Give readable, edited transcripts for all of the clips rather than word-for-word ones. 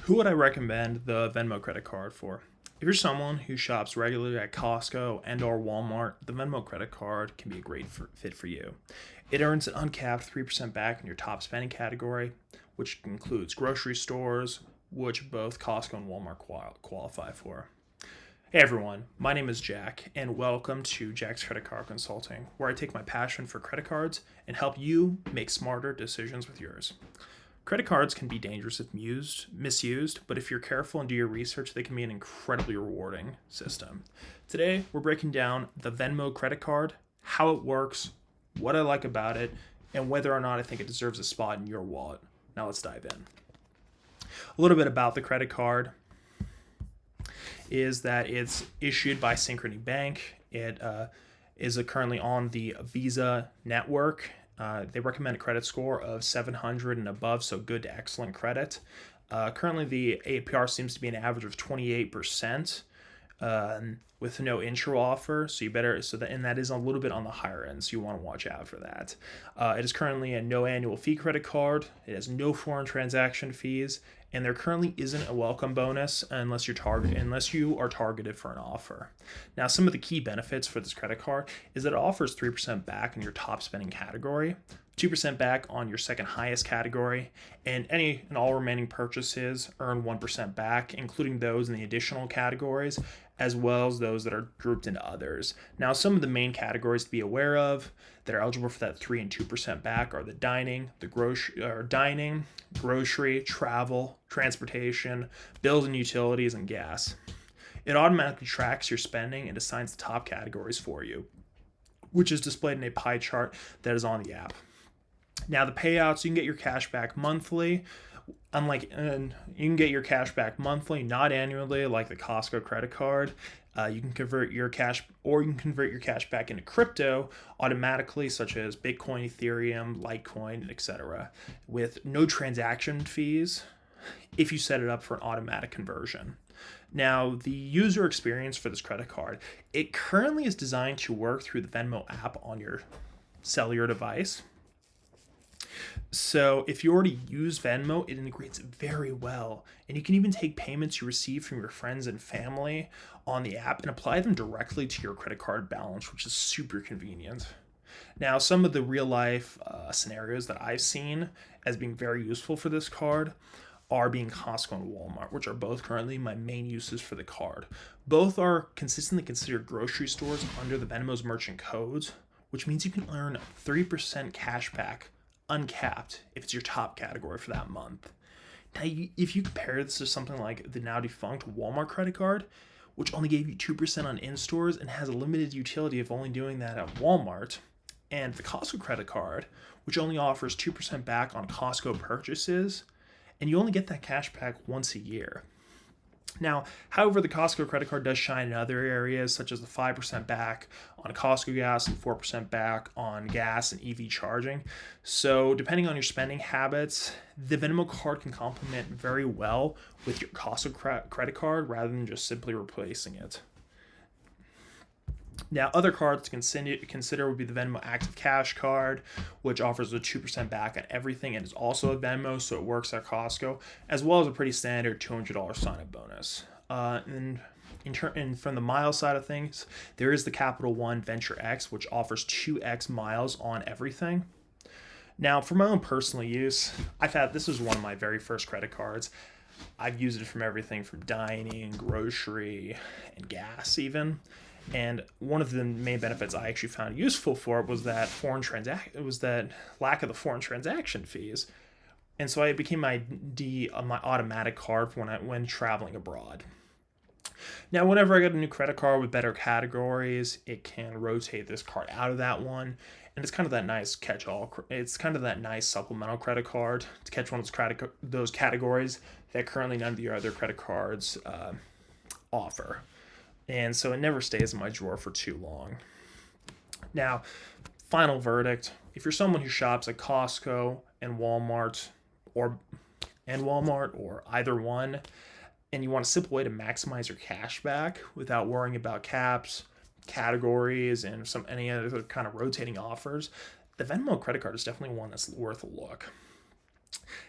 Who would I recommend the Venmo credit card for? If you're someone who shops regularly at Costco and or Walmart, the Venmo credit card can be a great fit for you. It earns an uncapped 3% back in your top spending category, which includes grocery stores, which both Costco and Walmart qualify for. Hey everyone, my name is Jack, and welcome to Jack's Credit Card Consulting, where I take my passion for credit cards and help you make smarter decisions with yours. Credit cards can be dangerous if misused, but if you're careful and do your research, they can be an incredibly rewarding system. Today, we're breaking down the Venmo credit card, how it works, what I like about it, and whether or not I think it deserves a spot in your wallet. Now let's dive in. A little bit about the credit card is that it's issued by Synchrony Bank. It is currently on the Visa network. They recommend a credit score of 700 and above, so good to excellent credit. Currently, the APR seems to be an average of 28%, with no intro offer. That is a little bit on the higher end, so you want to watch out for that. It is currently a no annual fee credit card. It has no foreign transaction fees, and there currently isn't a welcome bonus unless you are targeted for an offer. Now, some of the key benefits for this credit card is that it offers 3% back in your top spending category, 2% back on your second highest category, and any and all remaining purchases earn 1% back, including those in the additional categories, as well as those that are grouped into others. Now, some of the main categories to be aware of that are eligible for that 3 and 2% back are the dining, grocery, travel, transportation, bills and utilities, and gas. It automatically tracks your spending and assigns the top categories for you, which is displayed in a pie chart that is on the app. Now, the payouts, you can get your cash back monthly. You can get your cash back monthly, not annually, like the Costco credit card. You can convert your cash back into crypto automatically, such as Bitcoin, Ethereum, Litecoin, etc., with no transaction fees if you set it up for an automatic conversion. Now, the user experience for this credit card, it currently is designed to work through the Venmo app on your cellular device. So if you already use Venmo, it integrates very well. And you can even take payments you receive from your friends and family on the app and apply them directly to your credit card balance, which is super convenient. Now, some of the real life scenarios that I've seen as being very useful for this card are being Costco and Walmart, which are both currently my main uses for the card. Both are consistently considered grocery stores under the Venmo's merchant codes, which means you can earn 3% cash back uncapped if it's your top category for that month. Now, if you compare this to something like the now defunct Walmart credit card, which only gave you 2% on in-stores and has a limited utility of only doing that at Walmart, and the Costco credit card, which only offers 2% back on Costco purchases, and you only get that cash back once a year. Now, however, the Costco credit card does shine in other areas, such as the 5% back on Costco gas and 4% back on gas and EV charging. So depending on your spending habits, the Venmo card can complement very well with your Costco credit card rather than just simply replacing it. Now, other cards to consider would be the Venmo Active Cash card, which offers a 2% back on everything and is also a Venmo, so it works at Costco, as well as a pretty standard $200 sign-up bonus. And from the miles side of things, there is the Capital One Venture X, which offers 2x miles on everything. Now, for my own personal use, this was one of my very first credit cards. I've used it from everything from dining, grocery, and gas even. And one of the main benefits I actually found useful for it was that lack of the foreign transaction fees. And so it became my automatic card for when traveling abroad. Now, whenever I get a new credit card with better categories, it can rotate this card out of that one. And it's kind of that nice catch-all. It's kind of that nice supplemental credit card to catch one of those categories that currently none of the other credit cards offer. And so it never stays in my drawer for too long. Now, final verdict, if you're someone who shops at Costco and Walmart or either one, and you want a simple way to maximize your cash back without worrying about caps, categories, and any other kind of rotating offers, the Venmo credit card is definitely one that's worth a look.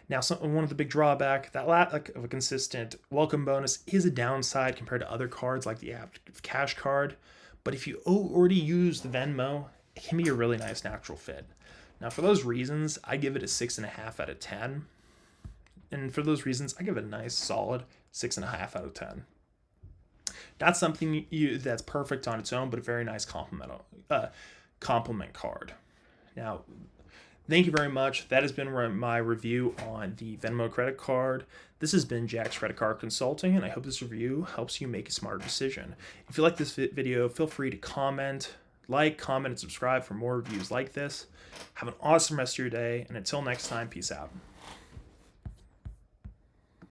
Now, one of the big drawback, that lack of a consistent welcome bonus is a downside compared to other cards like the active cash card. But if you already use the Venmo, it can be a really nice natural fit. Now, for those reasons, I give it a 6.5 out of 10. And for those reasons, I give it a nice solid 6.5 out of 10. Not something that's perfect on its own, but a very nice compliment card. Now, thank you very much. That has been my review on the Venmo credit card. This has been Jack's Credit Card Consulting, and I hope this review helps you make a smarter decision. If you like this video, feel free to comment, and subscribe for more reviews like this. Have an awesome rest of your day, and until next time, peace out.